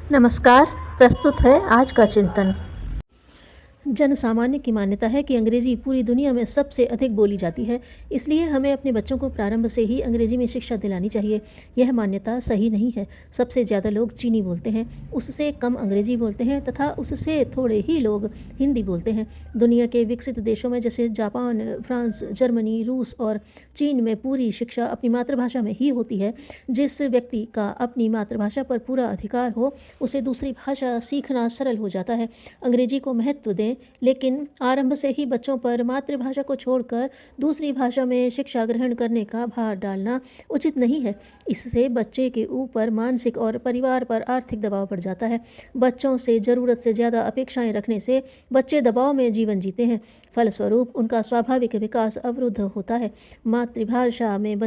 नमस्कार। प्रस्तुत है आज का चिंतन। जन सामान्य की मान्यता है कि अंग्रेजी पूरी दुनिया में सबसे अधिक बोली जाती है, इसलिए हमें अपने बच्चों को प्रारंभ से ही अंग्रेजी में शिक्षा दिलानी चाहिए। यह मान्यता सही नहीं है। सबसे ज़्यादा लोग चीनी बोलते हैं, उससे कम अंग्रेजी बोलते हैं तथा उससे थोड़े ही लोग हिंदी बोलते हैं। दुनिया के विकसित देशों में जैसे जापान, फ्रांस, जर्मनी, रूस और चीन में पूरी शिक्षा अपनी मातृभाषा में ही होती है। जिस व्यक्ति का अपनी मातृभाषा पर पूरा अधिकार हो, उसे दूसरी भाषा सीखना सरल हो जाता है। अंग्रेजी को महत्व दें, लेकिन आरंभ से ही बच्चों पर मातृभाषा को छोड़कर दूसरी भाषा में शिक्षा ग्रहण करने का भार डालना उचित नहीं है। इससे बच्चे के ऊपर मानसिक और परिवार पर आर्थिक दबाव बढ़ जाता है। बच्चों से ज़रूरत से ज़्यादा अपेक्षाएं रखने से बच्चे दबाव में जीवन जीते हैं। फलस्वरूप उनका स्वाभाविक विकास अवरुद्ध होता है। मातृभाषा में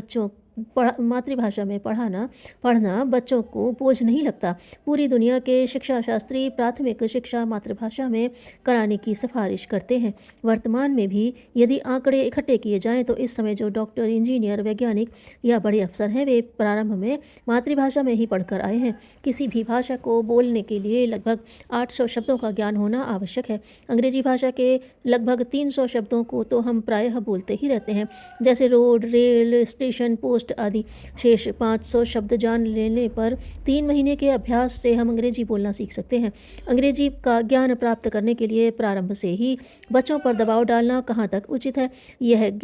पढ़ना बच्चों को बोझ नहीं लगता। पूरी दुनिया के शिक्षा शास्त्री प्राथमिक शिक्षा मातृभाषा में कराने की सिफारिश करते हैं। वर्तमान में भी यदि आंकड़े इकट्ठे किए जाएं तो इस समय जो डॉक्टर, इंजीनियर, वैज्ञानिक या बड़े अफसर हैं, वे प्रारंभ में मातृभाषा में ही पढ़कर आए हैं। किसी भी भाषा को बोलने के लिए लगभग 800 शब्दों का ज्ञान होना आवश्यक है। अंग्रेजी भाषा के लगभग 300 शब्दों को तो हम प्रायः बोलते ही रहते हैं, जैसे रोड, रेल, स्टेशन, पोस्ट आदि। शेष 500 शब्द जान लेने पर 3 महीने के अभ्यास से हम अंग्रेजी बोलना सीख सकते हैं। अंग्रेजी का ज्ञान प्राप्त करने के लिए प्रारंभ से ही बच्चों पर दबाव डालना कहाँ तक उचित है? एक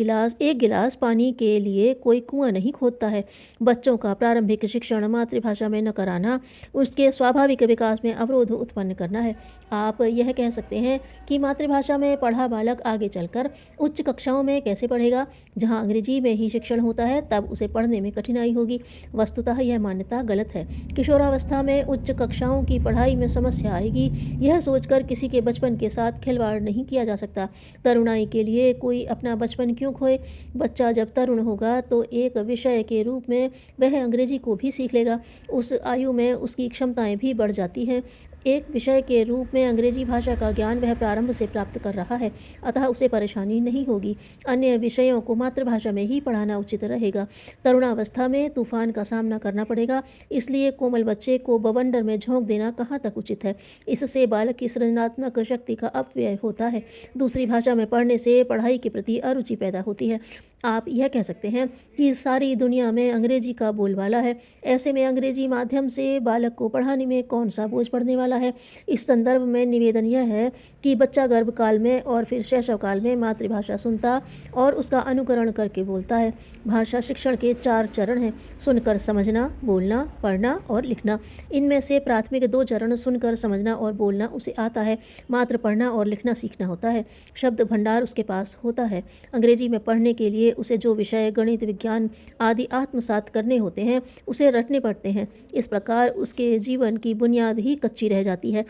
गिलास पानी के लिए कोई कुआं नहीं खोदता है। बच्चों का प्रारंभिक शिक्षण मातृभाषा में न कराना उसके स्वाभाविक विकास में अवरोध उत्पन्न करना है। आप यह कह सकते हैं कि मातृभाषा में पढ़ा बालक आगे चलकर उच्च कक्षाओं में कैसे पढ़ेगा? जहाँ अंग्रेजी में ही शिक्षण होता है, तब उसे पढ़ने में कठिनाई होगी। वस्तुतः यह मान्यता गलत है। किशोरावस्था में उच्च कक्षाओं की पढ़ाई में समस्या आएगी, यह सोचकर किसी के बचपन के साथ खिलवाड़ नहीं किया जा सकता। तरुणाई के लिए कोई अपना बचपन क्यों खोए? बच्चा जब तरुण होगा तो एक विषय के रूप में वह अंग्रेजी को भी सीख लेगा। उस आयु में उसकी क्षमताएं भी बढ़ जाती हैं। एक विषय के रूप में अंग्रेजी भाषा का ज्ञान वह प्रारंभ से प्राप्त कर रहा है, अतः उसे परेशानी नहीं होगी। अन्य विषयों को मातृभाषा में ही पढ़ाना उचित रहेगा। तरुणावस्था में तूफान का सामना करना पड़ेगा, इसलिए कोमल बच्चे को बवंडर में झोंक देना कहाँ तक उचित है? इससे बालक की सृजनात्मक शक्ति का अपव्यय होता है। दूसरी भाषा में पढ़ने से पढ़ाई के प्रति अरुचि पैदा होती है। आप यह कह सकते हैं कि सारी दुनिया में अंग्रेजी का बोलबाला है, ऐसे में अंग्रेजी माध्यम से बालक को पढ़ाने में कौन सा बोझ पड़ने वाला है? इस संदर्भ में निवेदन यह है कि बच्चा गर्भकाल में और फिर शैशवकाल में मातृभाषा सुनता और उसका अनुकरण करके बोलता है। भाषा शिक्षण के 4 चरण हैं: सुनकर समझना, बोलना, पढ़ना और लिखना। इनमें से प्राथमिक 2 चरण सुनकर समझना और बोलना उसे आता है, मात्र पढ़ना और लिखना सीखना होता है। शब्द भंडार उसके पास होता है। अंग्रेजी में पढ़ने के लिए उसे जो विषय गणित, विज्ञान आदि आत्मसात करने होते हैं, उसे रटने पड़ते हैं। इस प्रकार उसके जीवन की बुनियाद ही कच्ची रह जाती है,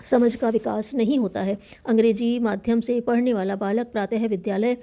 समझ का विकास नहीं होता है। अंग्रेजी माध्यम से पढ़ने वाला बालक प्रातः विद्यालय,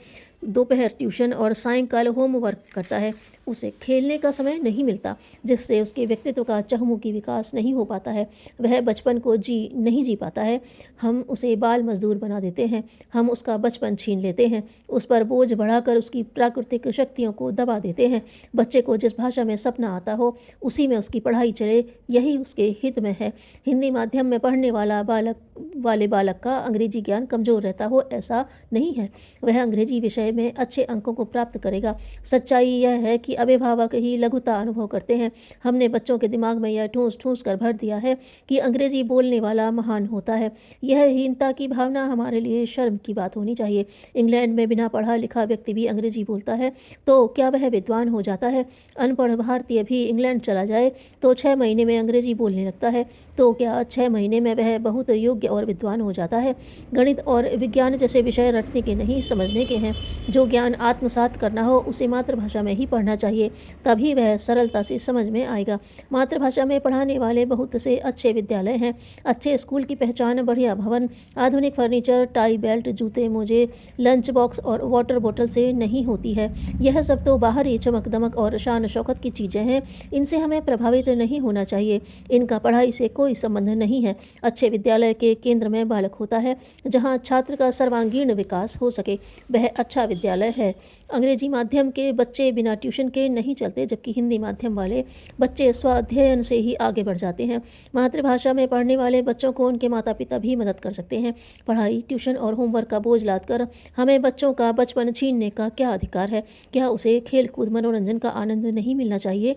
दोपहर ट्यूशन और सायंकाल होमवर्क करता है। उसे खेलने का समय नहीं मिलता, जिससे उसके व्यक्तित्व का चहुमुखी विकास नहीं हो पाता है। वह बचपन को नहीं जी पाता है। हम उसे बाल मजदूर बना देते हैं। हम उसका बचपन छीन लेते हैं, उस पर बोझ बढ़ाकर उसकी प्राकृतिक शक्तियों को दबा देते हैं। बच्चे को जिस भाषा में सपना आता हो, उसी में उसकी पढ़ाई चले, यही उसके हित में है। हिंदी माध्यम में पढ़ने वाले बालक का अंग्रेजी ज्ञान कमज़ोर रहता हो, ऐसा नहीं है। वह अंग्रेजी विषय में अच्छे अंकों को प्राप्त करेगा। सच्चाई यह है कि अभिभावक ही लघुता अनुभव करते हैं। हमने बच्चों के दिमाग में यह ठूंस ठूंस कर भर दिया है कि अंग्रेजी बोलने वाला महान होता है। यह हीनता की भावना हमारे लिए शर्म की बात होनी चाहिए। इंग्लैंड में बिना पढ़ा लिखा व्यक्ति भी अंग्रेजी बोलता है, तो क्या वह विद्वान हो जाता है? अनपढ़ भारतीय भी इंग्लैंड चला जाए तो 6 महीने में अंग्रेजी बोलने लगता है, तो क्या 6 महीने में वह बहुत योग्य और विद्वान हो जाता है? गणित और विज्ञान जैसे विषय रटने के नहीं, समझने के हैं। जो ज्ञान आत्मसात करना हो, उसे मातृभाषा में ही पढ़ना चाहिए, तभी वह सरलता से समझ में आएगा। मातृभाषा में पढ़ाने वाले बहुत से अच्छे विद्यालय हैं। अच्छे स्कूल की पहचान बढ़िया भवन, आधुनिक फर्नीचर, टाई बेल्ट, जूते मोजे, लंच बॉक्स और वाटर बोतल से नहीं होती है। यह सब तो बाहरी चमक दमक और शान शौकत की चीज़ें हैं, इनसे हमें प्रभावित नहीं होना चाहिए। इनका पढ़ाई से कोई संबंध नहीं है। अच्छे विद्यालय के केंद्र में बालक होता है, जहाँ छात्र का सर्वांगीण विकास हो सके। वह अच्छा विद्यालय है। अंग्रेजी माध्यम के बच्चे बिना ट्यूशन के नहीं चलते, जबकि हिंदी माध्यम वाले बच्चे स्वाध्ययन से ही आगे बढ़ जाते हैं। मातृभाषा में पढ़ने वाले बच्चों को उनके माता पिता भी मदद कर सकते हैं। पढ़ाई, ट्यूशन और होमवर्क का बोझ लादकर हमें बच्चों का बचपन छीनने का क्या अधिकार है? क्या उसे खेल कूद मनोरंजन का आनंद नहीं मिलना चाहिए?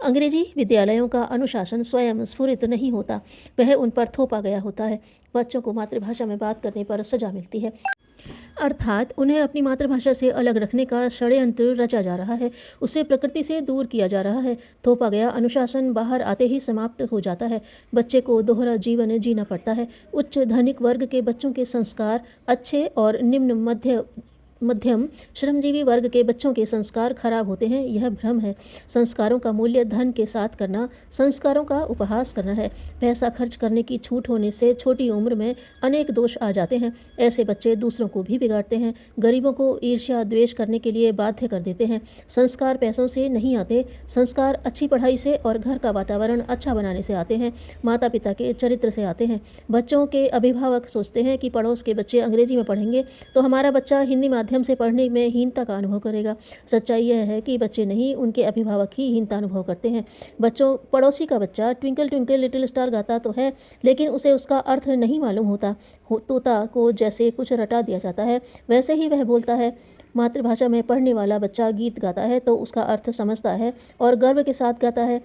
अंग्रेजी विद्यालयों का अनुशासन स्वयं स्फुरित नहीं होता, वह उन पर थोपा गया होता है। बच्चों को मातृभाषा में बात करने पर सजा मिलती है, अर्थात उन्हें अपनी मातृभाषा से अलग रखने का षड्यंत्र रचा जा रहा है, उससे प्रकृति से दूर किया जा रहा है। थोपा गया अनुशासन बाहर आते ही समाप्त हो जाता है। बच्चे को दोहरा जीवन जीना पड़ता है। उच्च धनिक वर्ग के बच्चों के संस्कार अच्छे और निम्न मध्यम श्रमजीवी वर्ग के बच्चों के संस्कार खराब होते हैं, यह भ्रम है। संस्कारों का मूल्य धन के साथ करना संस्कारों का उपहास करना है। पैसा खर्च करने की छूट होने से छोटी उम्र में अनेक दोष आ जाते हैं। ऐसे बच्चे दूसरों को भी बिगाड़ते हैं, गरीबों को ईर्ष्या द्वेष करने के लिए बाध्य कर देते हैं। संस्कार पैसों से नहीं आते, संस्कार अच्छी पढ़ाई से और घर का वातावरण अच्छा बनाने से आते हैं, माता पिता के चरित्र से आते हैं। बच्चों के अभिभावक सोचते हैं कि पड़ोस के बच्चे अंग्रेजी में पढ़ेंगे तो हमारा बच्चा हिंदी माध्यम से पढ़ने में हीनता का अनुभव करेगा। सच्चाई यह है कि बच्चे नहीं, उनके अभिभावक ही हीनता अनुभव करते हैं। पड़ोसी का बच्चा ट्विंकल ट्विंकल लिटिल स्टार गाता तो है, लेकिन उसे उसका अर्थ नहीं मालूम होता। तोता को जैसे कुछ रटा दिया जाता है वैसे ही वह बोलता है। मातृभाषा में पढ़ने वाला बच्चा गीत गाता है तो उसका अर्थ समझता है और गर्व के साथ गाता है।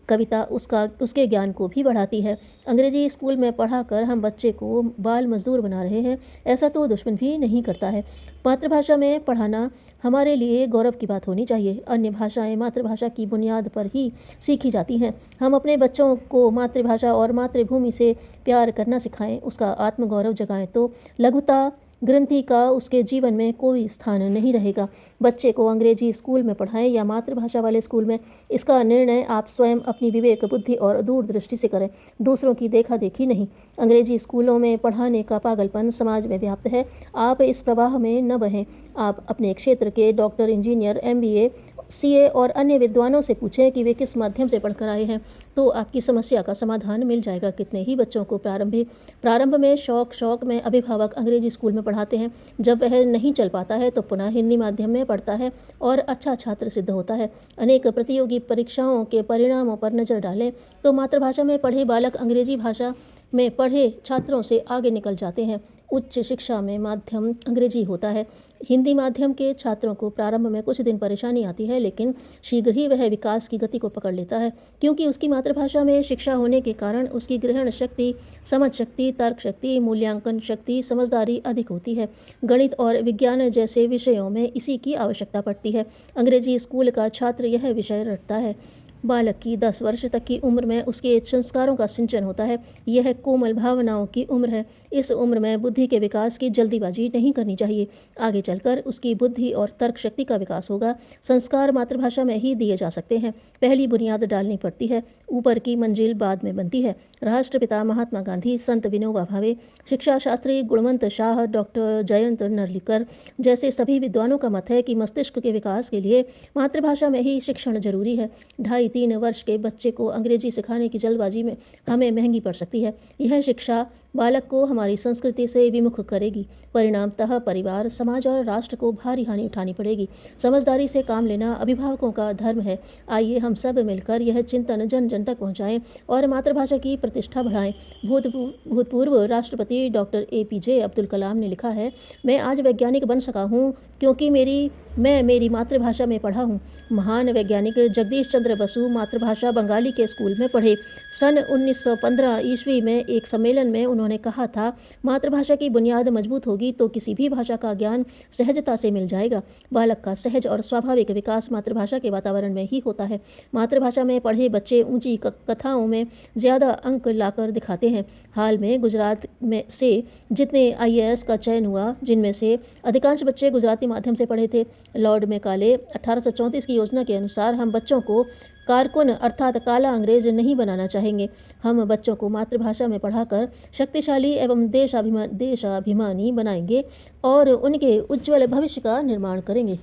कविता उसके ज्ञान को भी बढ़ाती है। अंग्रेजी स्कूल में पढ़ाकर हम बच्चे को बाल मजदूर बना रहे हैं, ऐसा तो दुश्मन भी नहीं करता है। मातृभाषा में पढ़ाना हमारे लिए गौरव की बात होनी चाहिए। अन्य भाषाएं मातृभाषा की बुनियाद पर ही सीखी जाती हैं। हम अपने बच्चों को मातृभाषा और मातृभूमि से प्यार करना सिखाएं, उसका आत्मगौरव जगाएं तो लघुता ग्रंथि का उसके जीवन में कोई स्थान नहीं रहेगा। बच्चे को अंग्रेजी स्कूल में पढ़ाएं या मातृभाषा वाले स्कूल में, इसका निर्णय आप स्वयं अपनी विवेक बुद्धि और दूरदृष्टि से करें, दूसरों की देखा देखी नहीं। अंग्रेजी स्कूलों में पढ़ाने का पागलपन समाज में व्याप्त है। आप इस प्रवाह में न बहें। आप अपने क्षेत्र के डॉक्टर, इंजीनियर, MBA, CA और अन्य विद्वानों से पूछें कि वे किस माध्यम से पढ़कर आए हैं, तो आपकी समस्या का समाधान मिल जाएगा। कितने ही बच्चों को प्रारंभ में शौक में अभिभावक अंग्रेजी स्कूल में पढ़ाते हैं, जब वह नहीं चल पाता है तो पुनः हिंदी माध्यम में पढ़ता है और अच्छा छात्र सिद्ध होता है। अनेक प्रतियोगी परीक्षाओं के परिणामों पर नजर डालें तो मातृभाषा में पढ़े बालक अंग्रेजी भाषा में पढ़े छात्रों से आगे निकल जाते हैं। उच्च शिक्षा में माध्यम अंग्रेजी होता है। हिंदी माध्यम के छात्रों को प्रारंभ में कुछ दिन परेशानी आती है, लेकिन शीघ्र ही वह विकास की गति को पकड़ लेता है, क्योंकि उसकी मातृभाषा में शिक्षा होने के कारण उसकी ग्रहण शक्ति, समझ शक्ति, तर्क शक्ति, मूल्यांकन शक्ति, समझदारी अधिक होती है। गणित और विज्ञान जैसे विषयों में इसी की आवश्यकता पड़ती है। अंग्रेजी स्कूल का छात्र यह विषय रटता है। बालक की 10 वर्ष तक की उम्र में उसके संस्कारों का सिंचन होता है। यह कोमल भावनाओं की उम्र है। इस उम्र में बुद्धि के विकास की जल्दीबाजी नहीं करनी चाहिए। आगे चलकर उसकी बुद्धि और तर्क शक्ति का विकास होगा। संस्कार मातृभाषा में ही दिए जा सकते हैं। पहली बुनियाद डालनी पड़ती है, ऊपर की मंजिल बाद में बनती है। राष्ट्रपिता महात्मा गांधी, संत विनोबा भावे, शिक्षा शास्त्री गुणवंत शाह, डॉक्टर जयंत नरलिकर जैसे सभी विद्वानों का मत है कि मस्तिष्क के विकास के लिए मातृभाषा में ही शिक्षण जरूरी है। 2.5-3 वर्ष के बच्चे को अंग्रेजी सिखाने की जल्दबाजी में हमें महंगी पड़ सकती है। यह शिक्षा बालक को हमारी संस्कृति से विमुख करेगी। परिणामतः परिवार, समाज और राष्ट्र को भारी हानि उठानी पड़ेगी। समझदारी से काम लेना अभिभावकों का धर्म है। आइए हम सब मिलकर यह चिंतन जन जन तक पहुँचाएँ और मातृभाषा की प्रतिष्ठा बढ़ाएँ। भूतपूर्व राष्ट्रपति डॉक्टर APJ अब्दुल कलाम ने लिखा है, मैं आज वैज्ञानिक बन सका हूँ क्योंकि मैं मेरी मातृभाषा में पढ़ा हूँ। महान वैज्ञानिक जगदीश चंद्र बसु मातृभाषा बंगाली के स्कूल में पढ़े। सन 1915 ईस्वी में एक सम्मेलन में उन्होंने कहा था, मातृभाषा की बुनियाद मजबूत होगी तो किसी भी भाषा का ज्ञान सहजता से मिल जाएगा। बालक का सहज और स्वाभाविक विकास मातृभाषा के वातावरण में ही होता है। मातृभाषा में पढ़े बच्चे ऊंची कथाओं में ज़्यादा अंक लाकर दिखाते हैं। हाल में गुजरात में से जितने IAS का चयन हुआ, जिनमें से अधिकांश बच्चे गुजराती माध्यम से पढ़े थे। लॉर्ड मेकाले 1834 की योजना के अनुसार हम बच्चों को कारकुन अर्थात काला अंग्रेज नहीं बनाना चाहेंगे। हम बच्चों को मातृभाषा में पढ़ाकर शक्तिशाली एवं देशाभिमानी बनाएंगे और उनके उज्ज्वल भविष्य का निर्माण करेंगे।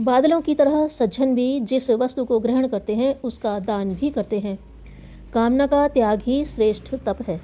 बादलों की तरह सज्जन भी जिस वस्तु को ग्रहण करते हैं उसका दान भी करते हैं। कामना का त्याग ही श्रेष्ठ तप है।